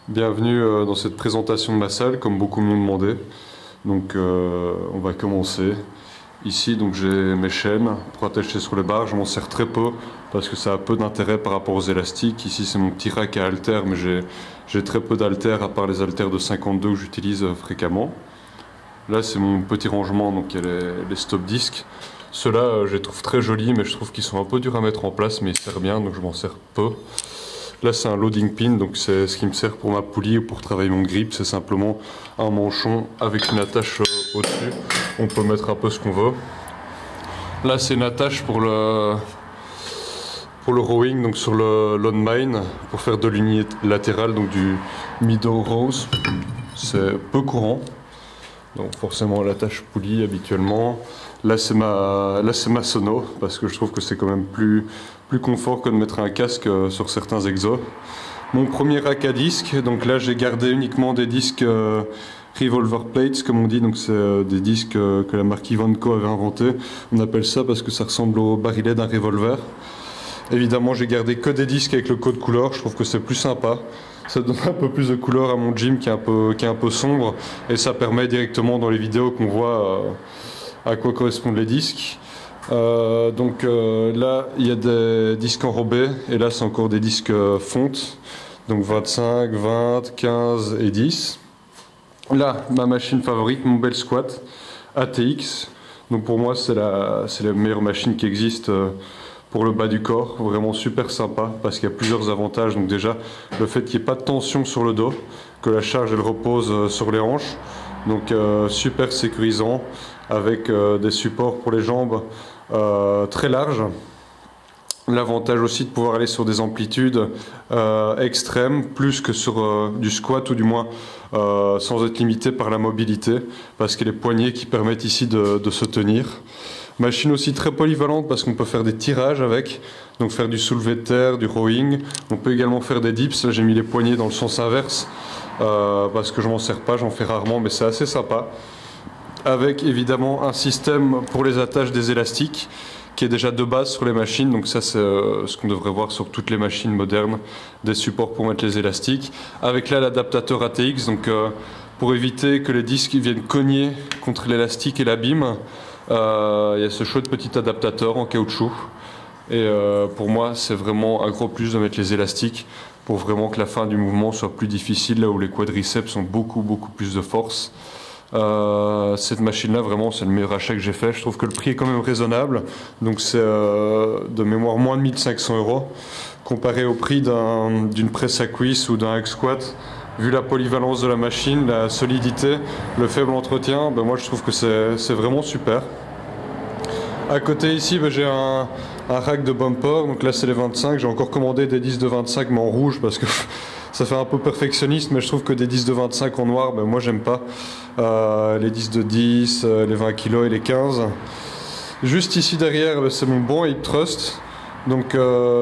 Bienvenue dans cette présentation de ma salle, comme beaucoup m'ont demandé. Donc on va commencer. Ici donc j'ai mes chaînes pour attacher sur les barres, je m'en sers très peu parce que ça a peu d'intérêt par rapport aux élastiques. Ici c'est mon petit rack à haltères, mais j'ai très peu d'haltères à part les haltères de 52 que j'utilise fréquemment. Là c'est mon petit rangement, donc il y a les stop disques. Ceux-là je les trouve très jolis, mais je trouve qu'ils sont un peu durs à mettre en place, mais ils servent bien, donc je m'en sers peu. Là c'est un loading pin, donc c'est ce qui me sert pour ma poulie ou pour travailler mon grip. C'est simplement un manchon avec une attache au-dessus. On peut mettre un peu ce qu'on veut. Là c'est une attache pour le rowing, donc sur le landmine, pour faire de l'unilatéral, donc du middle rose. C'est peu courant, donc forcément l'attache poulie habituellement. Là c'est ma sono, parce que je trouve que c'est quand même plus confort que de mettre un casque sur certains exos. Mon premier rack à disques, donc là j'ai gardé uniquement des disques revolver plates comme on dit, donc c'est des disques que la marque Ivanco avait inventé. On appelle ça parce que ça ressemble au barillet d'un revolver. Évidemment j'ai gardé que des disques avec le code couleur, je trouve que c'est plus sympa. Ça donne un peu plus de couleur à mon gym qui est un peu sombre, et ça permet directement dans les vidéos qu'on voit à quoi correspondent les disques. Là il y a des disques enrobés, et là c'est encore des disques fonte, donc 25, 20, 15 et 10. Là ma machine favorite, mon Bell Squat ATX, donc pour moi c'est la meilleure machine qui existe pour le bas du corps, vraiment super sympa parce qu'il y a plusieurs avantages. Donc déjà le fait qu'il n'y ait pas de tension sur le dos, que la charge elle repose sur les hanches, donc super sécurisant, avec des supports pour les jambes très larges. L'avantage aussi de pouvoir aller sur des amplitudes extrêmes, plus que sur du squat, ou du moins sans être limité par la mobilité, parce qu'il y a les poignets qui permettent ici de se tenir. Machine aussi très polyvalente parce qu'on peut faire des tirages avec, donc faire du soulevé de terre, du rowing. On peut également faire des dips. Là j'ai mis les poignets dans le sens inverse parce que je m'en sers pas, j'en fais rarement, mais c'est assez sympa. Avec évidemment un système pour les attaches des élastiques qui est déjà de base sur les machines, donc ça c'est ce qu'on devrait voir sur toutes les machines modernes, des supports pour mettre les élastiques. Avec là l'adaptateur ATX, donc pour éviter que les disques viennent cogner contre l'élastique et l'abîme. Il y a ce chouette petit adaptateur en caoutchouc, et pour moi c'est vraiment un gros plus de mettre les élastiques pour vraiment que la fin du mouvement soit plus difficile, là où les quadriceps ont beaucoup plus de force. Cette machine là vraiment c'est le meilleur achat que j'ai fait. Je trouve que le prix est quand même raisonnable, donc c'est de mémoire moins de 1500 € comparé au prix d'une presse à cuisse ou d'un hack squat. Vu la polyvalence de la machine, la solidité, le faible entretien, ben moi je trouve que c'est vraiment super. À côté ici, ben j'ai un rack de bumper, donc là c'est les 25. J'ai encore commandé des 10 de 25 mais en rouge parce que ça fait un peu perfectionniste, mais je trouve que des 10 de 25 en noir, ben moi j'aime pas. Les 10 de 10, les 20 kg et les 15. Juste ici derrière, ben c'est mon banc Hip Thrust. Donc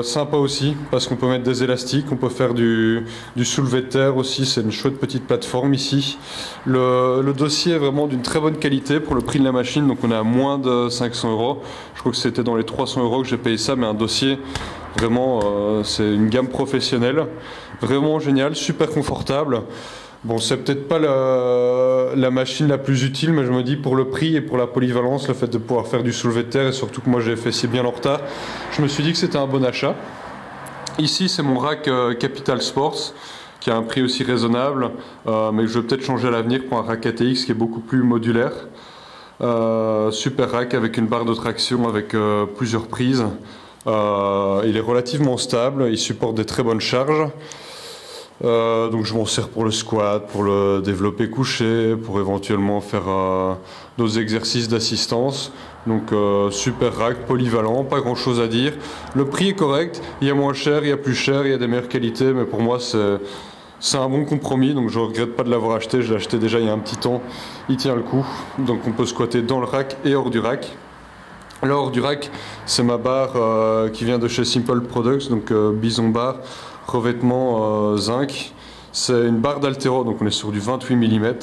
sympa aussi parce qu'on peut mettre des élastiques, on peut faire du soulevé de terre aussi. C'est une chouette petite plateforme ici. Le dossier est vraiment d'une très bonne qualité pour le prix de la machine, donc on est à moins de 500 €. Je crois que c'était dans les 300 € que j'ai payé ça, mais un dossier vraiment c'est une gamme professionnelle, vraiment génial, super confortable. Bon, c'est peut-être pas la machine la plus utile, mais je me dis pour le prix et pour la polyvalence, le fait de pouvoir faire du soulevé de terre, et surtout que moi j'ai fait si bien en retard, je me suis dit que c'était un bon achat. Ici c'est mon rack Capital Sports, qui a un prix aussi raisonnable, mais que je vais peut-être changer à l'avenir pour un rack ATX qui est beaucoup plus modulaire. Super rack avec une barre de traction avec plusieurs prises. Il est relativement stable, il supporte des très bonnes charges. Donc je m'en sers pour le squat, pour le développé couché, pour éventuellement faire d'autres exercices d'assistance. Donc super rack, polyvalent, pas grand chose à dire. Le prix est correct, il y a moins cher, il y a plus cher, il y a des meilleures qualités, mais pour moi c'est un bon compromis, donc je ne regrette pas de l'avoir acheté. Je l'ai acheté déjà il y a un petit temps, il tient le coup. Donc on peut squatter dans le rack et hors du rack. Là hors du rack, c'est ma barre qui vient de chez Simple Products, donc Bison Bar. Revêtement zinc, C'est une barre d'haltéro, donc on est sur du 28 mm.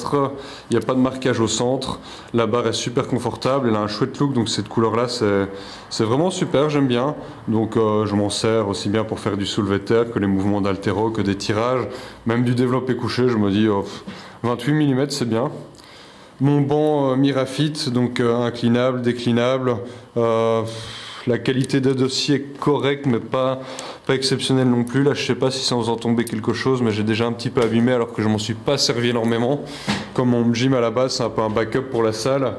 Il n'y a pas de marquage au centre. La barre est super confortable, elle a un chouette look, donc cette couleur-là, c'est vraiment super, j'aime bien. Donc je m'en sers aussi bien pour faire du soulevé de terre que les mouvements d'haltéro, que des tirages, même du développé couché. Je me dis, 28 mm, c'est bien. Mon banc Mirafit, donc inclinable, déclinable. La qualité des dossiers est correcte, mais pas exceptionnelle non plus. Là, je sais pas si ça vous en tomber quelque chose, mais j'ai déjà un petit peu abîmé alors que je m'en suis pas servi énormément. Comme mon gym à la base, c'est un peu un backup pour la salle.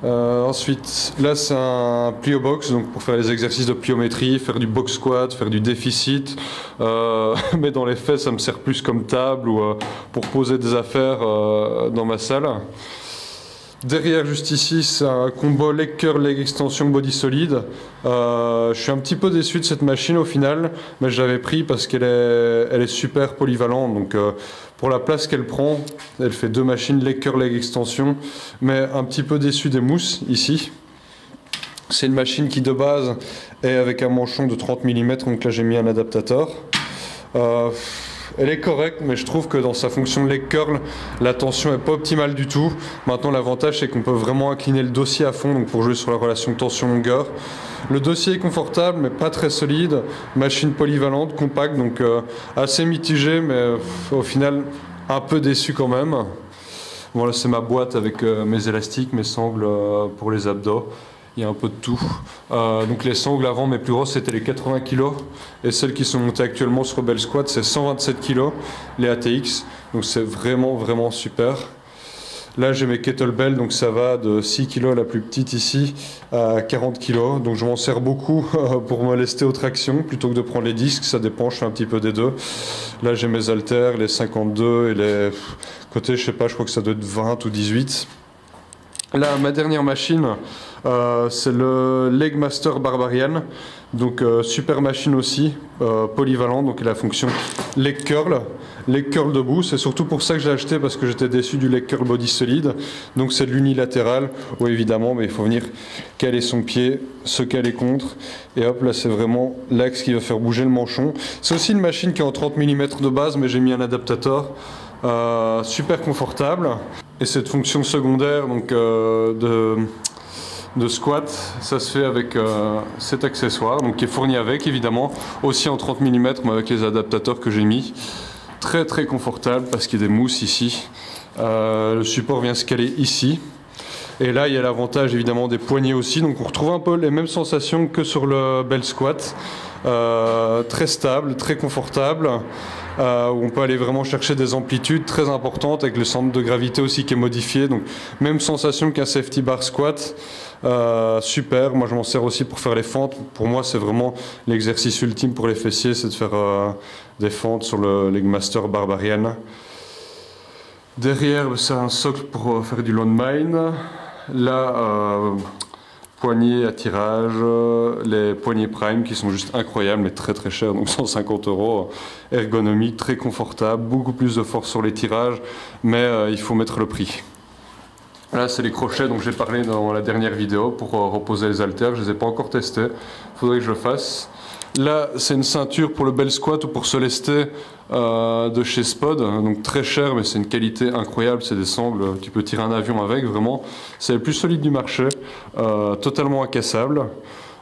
Ensuite, là, c'est un plio box, donc pour faire les exercices de pliométrie, faire du box squat, faire du déficit. Mais dans les faits, ça me sert plus comme table ou pour poser des affaires dans ma salle. Derrière, juste ici, c'est un combo leg curl, leg extension, body solide. Je suis un petit peu déçu de cette machine au final, mais je l'avais pris parce qu'elle est super polyvalente. Donc, pour la place qu'elle prend, elle fait 2 machines leg curl, leg extension, mais un petit peu déçu des mousses ici. C'est une machine qui de base est avec un manchon de 30 mm, donc là j'ai mis un adaptateur. Elle est correcte, mais je trouve que dans sa fonction leg curl, la tension n'est pas optimale du tout. Maintenant, l'avantage, c'est qu'on peut vraiment incliner le dossier à fond, donc pour jouer sur la relation tension-longueur. Le dossier est confortable, mais pas très solide. Machine polyvalente, compacte, donc assez mitigé, mais au final, un peu déçu quand même. Voilà, c'est ma boîte avec mes élastiques, mes sangles pour les abdos. Il y a un peu de tout. Donc les sangles avant, mes plus grosses, c'était les 80 kg. Et celles qui sont montées actuellement sur Rebel Squat, c'est 127 kg, les ATX. Donc c'est vraiment, vraiment super. Là, j'ai mes kettlebells, donc ça va de 6 kg, la plus petite ici, à 40 kg. Donc je m'en sers beaucoup pour me lester aux tractions, plutôt que de prendre les disques. Ça dépend, je fais un petit peu des deux. Là, j'ai mes haltères, les 52 et les... Côté, je sais pas, je crois que ça doit être 20 ou 18. Là, ma dernière machine, c'est le Leg Master Barbarian, donc super machine aussi, polyvalente, donc il a la fonction leg curl debout. C'est surtout pour ça que j'ai acheté, parce que j'étais déçu du leg curl body solide. Donc c'est de l'unilatéral, où évidemment, mais il faut venir caler son pied, se caler contre, et hop, là c'est vraiment l'axe qui va faire bouger le manchon. C'est aussi une machine qui est en 30 mm de base, mais j'ai mis un adaptateur. Super confortable. Et cette fonction secondaire donc, de squat, ça se fait avec cet accessoire, donc qui est fourni avec évidemment, aussi en 30 mm, mais avec les adaptateurs que j'ai mis. Très très confortable parce qu'il y a des mousses ici. Le support vient se caler ici. Et là, il y a l'avantage évidemment des poignets aussi, donc on retrouve un peu les mêmes sensations que sur le Bell Squat. Très stable, très confortable, où on peut aller vraiment chercher des amplitudes très importantes avec le centre de gravité aussi qui est modifié, donc même sensation qu'un safety bar squat. Super, moi je m'en sers aussi pour faire les fentes. Pour moi c'est vraiment l'exercice ultime pour les fessiers, c'est de faire des fentes sur le Leg Master Barbarian. Derrière c'est un socle pour faire du landmine. Là poignées à tirage, les poignées prime qui sont juste incroyables mais très très chers, donc 150 €, ergonomique, très confortable, beaucoup plus de force sur les tirages, mais il faut mettre le prix. Là c'est les crochets dont j'ai parlé dans la dernière vidéo pour reposer les haltères, je ne les ai pas encore testés, il faudrait que je le fasse. Là c'est une ceinture pour le Bell Squat ou pour se lester de chez Spod, donc très cher mais c'est une qualité incroyable, c'est des sangles, tu peux tirer un avion avec vraiment, c'est le plus solide du marché, totalement incassable,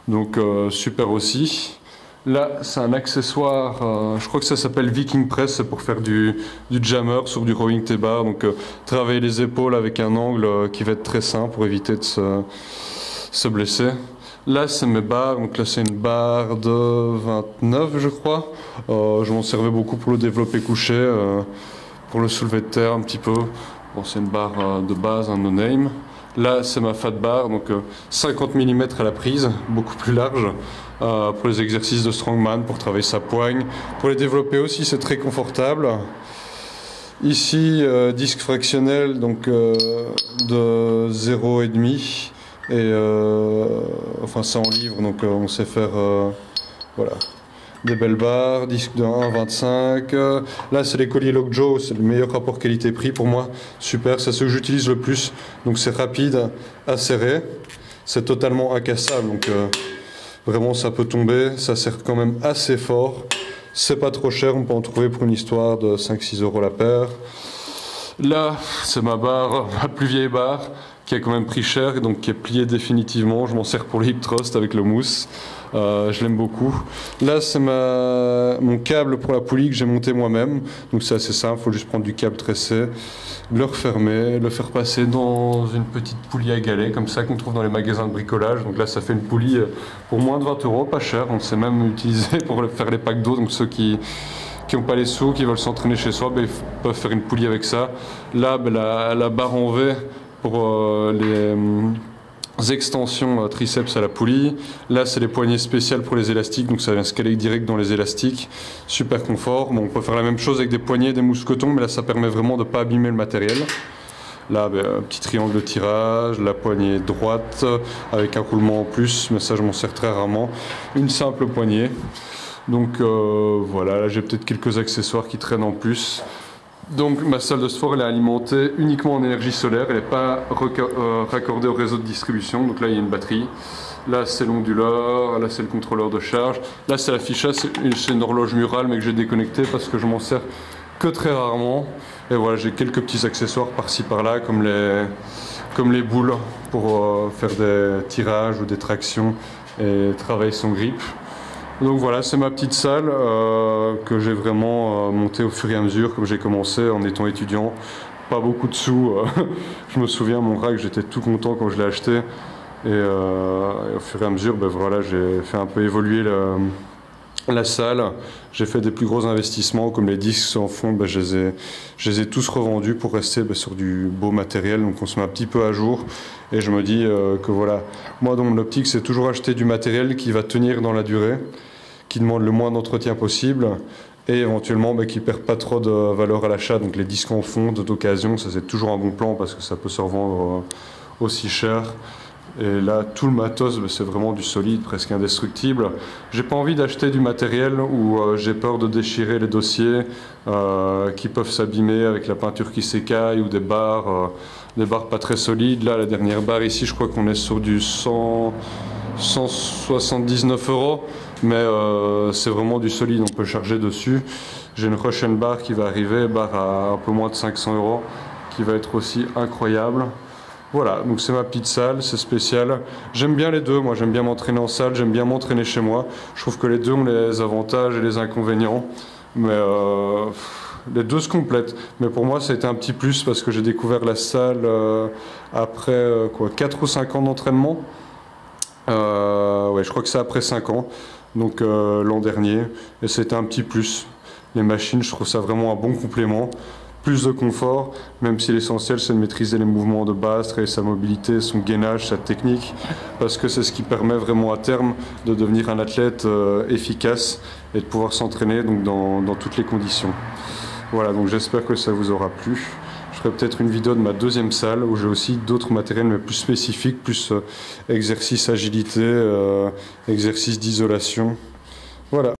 donc super aussi. Là c'est un accessoire, je crois que ça s'appelle Viking Press, c'est pour faire du jammer sur du rowing T-bar, donc travailler les épaules avec un angle qui va être très sain pour éviter de se blesser. Là c'est mes barres, donc là c'est une barre de 29 je crois, je m'en servais beaucoup pour le développé couché, pour le soulevé de terre un petit peu, bon, c'est une barre de base, un no-name. Là c'est ma fat bar, donc 50 mm à la prise, beaucoup plus large, pour les exercices de strongman, pour travailler sa poigne, pour les développer aussi c'est très confortable. Ici disque fractionnel donc de 0,5. Et enfin c'est en livre, donc on sait faire voilà, des belles barres, disque de 1,25. Là c'est les colliers Lockjaw, c'est le meilleur rapport qualité-prix pour moi, super, c'est ce que j'utilise le plus, donc c'est rapide à serrer, c'est totalement incassable, donc vraiment ça peut tomber, ça serre quand même assez fort, C'est pas trop cher, on peut en trouver pour une histoire de 5-6 euros la paire. Là, c'est ma barre, ma plus vieille barre, qui a quand même pris cher et donc qui est pliée définitivement. Je m'en sers pour le hip thrust avec le mousse. Je l'aime beaucoup. Là, c'est mon câble pour la poulie que j'ai monté moi-même. Donc c'est assez simple, il faut juste prendre du câble tressé, le refermer, le faire passer dans une petite poulie à galets comme ça qu'on trouve dans les magasins de bricolage. Donc là, ça fait une poulie pour moins de 20 euros, pas cher. On sait même utiliser pour faire les packs d'eau. Donc ceux qui n'ont pas les sous, qui veulent s'entraîner chez soi, ben, ils peuvent faire une poulie avec ça. Là, ben, la barre en V pour les extensions triceps à la poulie. Là, c'est les poignées spéciales pour les élastiques, donc ça vient se caler direct dans les élastiques. Super confort. Bon, on peut faire la même chose avec des poignées, des mousquetons, mais là, ça permet vraiment de ne pas abîmer le matériel. Là, ben, un petit triangle de tirage, la poignée droite avec un roulement en plus, mais ça, je m'en sers très rarement. Une simple poignée. Donc voilà, là j'ai peut-être quelques accessoires qui traînent en plus. Donc ma salle de sport elle est alimentée uniquement en énergie solaire, elle n'est pas raccordée au réseau de distribution. Donc là il y a une batterie, là c'est l'onduleur, là c'est le contrôleur de charge, là c'est l'affichage, c'est une horloge murale mais que j'ai déconnectée parce que je m'en sers que très rarement. Et voilà, j'ai quelques petits accessoires par-ci par-là comme les boules pour faire des tirages ou des tractions et travailler son grip. Donc voilà, c'est ma petite salle que j'ai vraiment montée au fur et à mesure, comme j'ai commencé en étant étudiant. Pas beaucoup de sous. Je me souviens, mon rack, j'étais tout content quand je l'ai acheté. Et au fur et à mesure, ben voilà, j'ai fait un peu évoluer la salle. J'ai fait des plus gros investissements, comme les disques en fond, ben je les ai tous revendus pour rester sur du beau matériel. Donc on se met un petit peu à jour. Et je me dis que voilà, moi dans mon optique, c'est toujours acheter du matériel qui va tenir dans la durée, qui demande le moins d'entretien possible et éventuellement qui ne perd pas trop de valeur à l'achat. Donc les disques en fonte d'occasion, ça c'est toujours un bon plan parce que ça peut se revendre aussi cher. Et là, tout le matos, c'est vraiment du solide, presque indestructible. J'ai pas envie d'acheter du matériel où j'ai peur de déchirer les dossiers qui peuvent s'abîmer avec la peinture qui s'écaille ou des barres pas très solides. Là, la dernière barre ici, je crois qu'on est sur du 179 euros, mais c'est vraiment du solide, on peut charger dessus. J'ai une Russian bar qui va arriver, barre à un peu moins de 500 euros, qui va être aussi incroyable. Voilà, donc c'est ma petite salle, c'est spécial. J'aime bien les deux, moi j'aime bien m'entraîner en salle, j'aime bien m'entraîner chez moi. Je trouve que les deux ont les avantages et les inconvénients, mais les deux se complètent. Mais pour moi ça a été un petit plus parce que j'ai découvert la salle après 4 ou 5 ans d'entraînement. Ouais, je crois que c'est après 5 ans, donc l'an dernier, et c'était un petit plus. Les machines, je trouve ça vraiment un bon complément. Plus de confort, même si l'essentiel c'est de maîtriser les mouvements de base, travailler sa mobilité, son gainage, sa technique, parce que c'est ce qui permet vraiment à terme de devenir un athlète efficace et de pouvoir s'entraîner donc dans toutes les conditions. Voilà, donc j'espère que ça vous aura plu. Je ferai peut-être une vidéo de ma deuxième salle où j'ai aussi d'autres matériels mais plus spécifiques, plus exercice agilité, exercice d'isolation. Voilà.